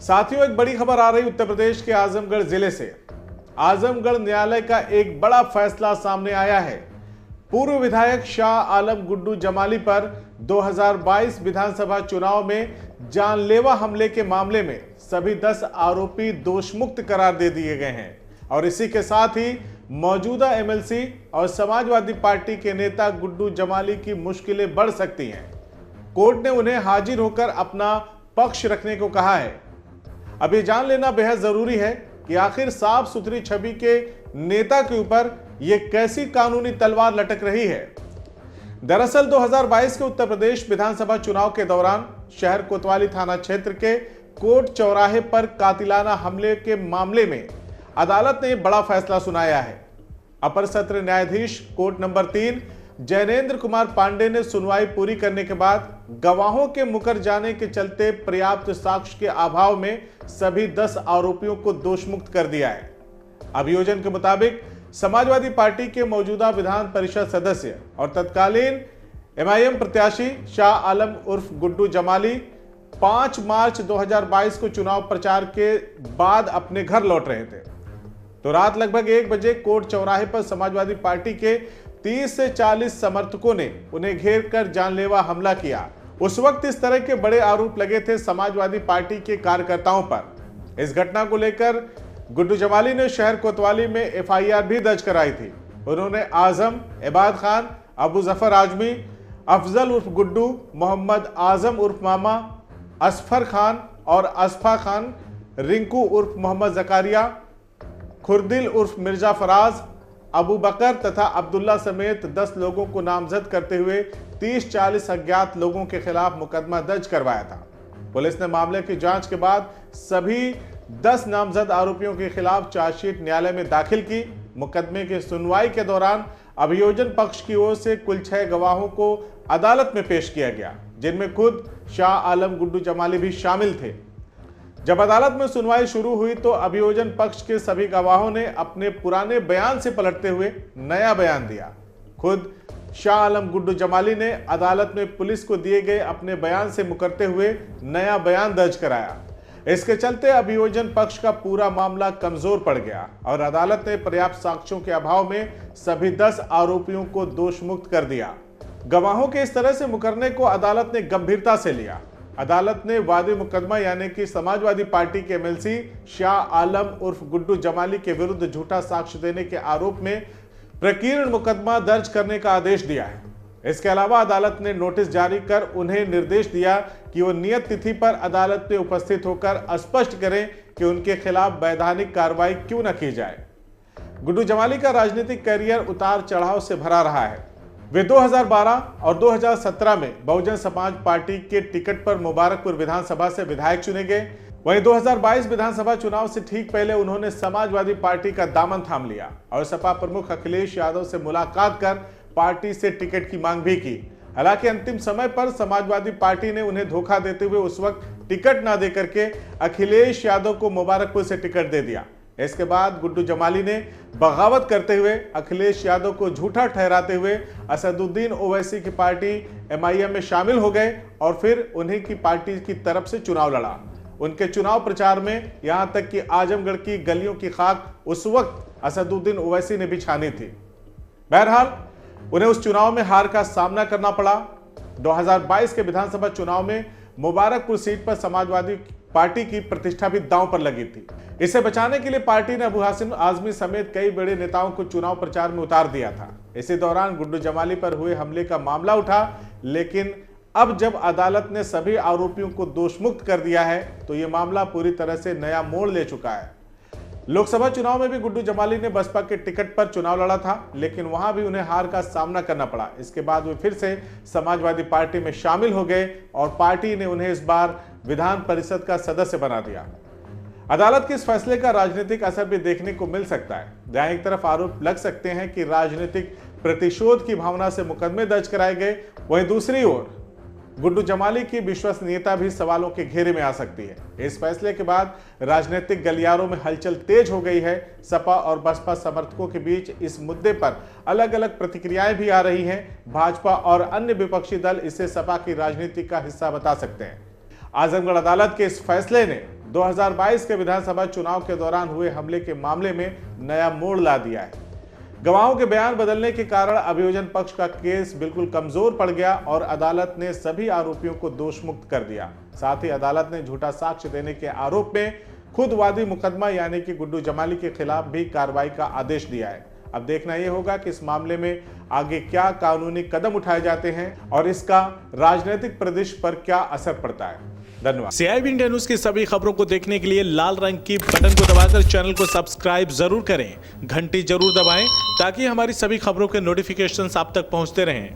साथियों, एक बड़ी खबर आ रही उत्तर प्रदेश के आजमगढ़ जिले से। आजमगढ़ न्यायालय का एक बड़ा फैसला सामने आया है। पूर्व विधायक शाह आलम गुड्डू जमाली पर 2022 विधानसभा चुनाव में जानलेवा हमले के मामले में सभी 10 आरोपी दोषमुक्त करार दे दिए गए हैं और इसी के साथ ही मौजूदा एमएलसी और समाजवादी पार्टी के नेता गुड्डू जमाली की मुश्किलें बढ़ सकती हैं। कोर्ट ने उन्हें हाजिर होकर अपना पक्ष रखने को कहा है। अब ये जान लेना बेहद जरूरी है कि आखिर साफ सुथरी छवि के नेता के ऊपर यह कैसी कानूनी तलवार लटक रही है। दरअसल 2022 के उत्तर प्रदेश विधानसभा चुनाव के दौरान शहर कोतवाली थाना क्षेत्र के कोर्ट चौराहे पर कातिलाना हमले के मामले में अदालत ने बड़ा फैसला सुनाया है। अपर सत्र न्यायाधीश कोर्ट नंबर 3 जैनेन्द्र कुमार पांडे ने सुनवाई पूरी करने के बाद गवाहों के मुकर जाने के चलते पर्याप्त साक्ष्य के अभाव में सभी 10 आरोपियों को दोषमुक्त कर दिया है। अभियोजन के मुताबिक समाजवादी पार्टी के मौजूदा विधान परिषद सदस्य और तत्कालीन एमआईएम प्रत्याशी शाह आलम उर्फ गुड्डू जमाली 5 मार्च 2022 को चुनाव प्रचार के बाद अपने घर लौट रहे थे। तो रात लगभग 1 बजे कोर्ट चौराहे पर समाजवादी पार्टी के 30 से 40 समर्थकों ने उन्हें घेर कर जानलेवा हमला किया। उस वक्त इस तरह के बड़े आरोप लगे थे समाजवादी पार्टी के कार्यकर्ताओं पर। इस घटना को लेकर गुड्डू जमाली ने शहर कोतवाली में एफआईआर भी दर्ज कराई थी। उन्होंने आजम, इबाद खान, अबू जफर आजमी, अफजल उर्फ गुड्डू, मोहम्मद आजम उर्फ मामा, असफर खान और असफा खान, रिंकू उर्फ मोहम्मद जकारिया, खुर्दिल उर्फ मिर्जा फराज, अबू बकर तथा अब्दुल्ला समेत 10 लोगों को नामजद करते हुए 30-40 अज्ञात लोगों के खिलाफ मुकदमा दर्ज करवाया था। पुलिस ने मामले की जांच के बाद सभी 10 नामजद आरोपियों के खिलाफ चार्जशीट न्यायालय में दाखिल की। मुकदमे की सुनवाई के दौरान अभियोजन पक्ष की ओर से कुल 6 गवाहों को अदालत में पेश किया गया, जिनमें खुद शाह आलम गुड्डू जमाली भी शामिल थे। जब अदालत में सुनवाई शुरू हुई तो अभियोजन पक्ष के सभी गवाहों ने अपने पुराने बयान से पलटते हुए नया बयान दिया। खुद शाह आलम गुड्डू जमाली ने अदालत में पुलिस को दिए गए अपने बयान से मुकरते हुए नया बयान दर्ज कराया। इसके चलते अभियोजन पक्ष का पूरा मामला कमजोर पड़ गया और अदालत ने पर्याप्त साक्ष्यों के अभाव में सभी 10 आरोपियों को दोषमुक्त कर दिया। गवाहों के इस तरह से मुकरने को अदालत ने गंभीरता से लिया। अदालत ने वादी मुकदमा यानी कि समाजवादी पार्टी के एमएलसी शाह आलम उर्फ गुड्डू जमाली के विरुद्ध झूठा साक्ष्य देने के आरोप में प्रकीर्ण मुकदमा दर्ज करने का आदेश दिया है। इसके अलावा अदालत ने नोटिस जारी कर उन्हें निर्देश दिया कि वो नियत तिथि पर अदालत में उपस्थित होकर स्पष्ट करें कि उनके खिलाफ वैधानिक कार्रवाई क्यों न की जाए। गुड्डू जमाली का राजनीतिक करियर उतार चढ़ाव से भरा रहा है। वे 2012 और 2017 में बहुजन समाज पार्टी के टिकट पर मुबारकपुर विधानसभा से विधायक चुने गए। वहीं 2022 विधानसभा चुनाव से ठीक पहले उन्होंने समाजवादी पार्टी का दामन थाम लिया और सपा प्रमुख अखिलेश यादव से मुलाकात कर पार्टी से टिकट की मांग भी की। हालांकि अंतिम समय पर समाजवादी पार्टी ने उन्हें धोखा देते हुए उस वक्त टिकट न देकर के अखिलेश यादव को मुबारकपुर से टिकट दे दिया। इसके बाद गुड्डू जमाली ने बगावत करते हुए अखिलेश यादव को झूठा ठहराते हुए असदुद्दीन ओवैसी की पार्टी एमआईएम में शामिल हो गए और फिर उन्हीं की पार्टी की तरफ से चुनाव लड़ा। उनके चुनाव प्रचार में यहां तक कि आजमगढ़ की गलियों की खाक उस वक्त असदुद्दीन ओवैसी ने भी छानी थी। बहरहाल उन्हें उस चुनाव में हार का सामना करना पड़ा। 2022 के विधानसभा चुनाव में मुबारकपुर सीट पर समाजवादी पार्टी की प्रतिष्ठा भी दांव पर लगी थी। इसे बचाने के लिए पार्टी ने अबू हासिम आजमी समेत कई बड़े नेताओं को चुनाव प्रचार में उतार दिया था। इसी दौरान गुड्डू जमाली पर हुए हमले का मामला उठा, लेकिन अब जब अदालत ने सभी आरोपियों को दोषमुक्त कर दिया है तो यह मामला पूरी तरह से नया मोड़ ले चुका है। लोकसभा चुनाव में भी गुड्डू जमाली ने बसपा के टिकट पर चुनाव लड़ा था, लेकिन वहां भी उन्हें हार का सामना करना पड़ा। इसके बाद वे फिर से समाजवादी पार्टी में शामिल हो गए और पार्टी ने उन्हें इस बार विधान परिषद का सदस्य बना दिया। अदालत के इस फैसले का राजनीतिक असर भी देखने को मिल सकता है, जहां एक तरफ आरोप लग सकते हैं कि राजनीतिक प्रतिशोध की भावना से मुकदमे दर्ज कराए गए, वहीं दूसरी ओर गुड्डू जमाली की विश्वसनीयता भी सवालों के घेरे में आ सकती है। इस फैसले के बाद राजनीतिक गलियारों में हलचल तेज हो गई है। सपा और बसपा समर्थकों के बीच इस मुद्दे पर अलग अलग प्रतिक्रियाएं भी आ रही हैं। भाजपा और अन्य विपक्षी दल इसे सपा की राजनीति का हिस्सा बता सकते हैं। आजमगढ़ अदालत के इस फैसले ने 2022 के विधानसभा चुनाव के दौरान हुए हमले के मामले में नया मोड़ ला दिया है। गवाहों के बयान बदलने के कारण अभियोजन पक्ष का केस बिल्कुल कमजोर पड़ गया और अदालत ने सभी आरोपियों को दोषमुक्त कर दिया। साथ ही अदालत ने झूठा साक्ष्य देने के आरोप में खुद वादी मुकदमा यानी कि गुड्डू जमाली के खिलाफ भी कार्रवाई का आदेश दिया है। अब देखना यह होगा कि इस मामले में आगे क्या कानूनी कदम उठाए जाते हैं और इसका राजनीतिक परिदृश्य पर क्या असर पड़ता है। धन्यवाद। CIB इंडिया न्यूज की सभी खबरों को देखने के लिए लाल रंग की बटन को दबाकर चैनल को सब्सक्राइब जरूर करें, घंटी जरूर दबाएं ताकि हमारी सभी खबरों के नोटिफिकेशंस आप तक पहुंचते रहें।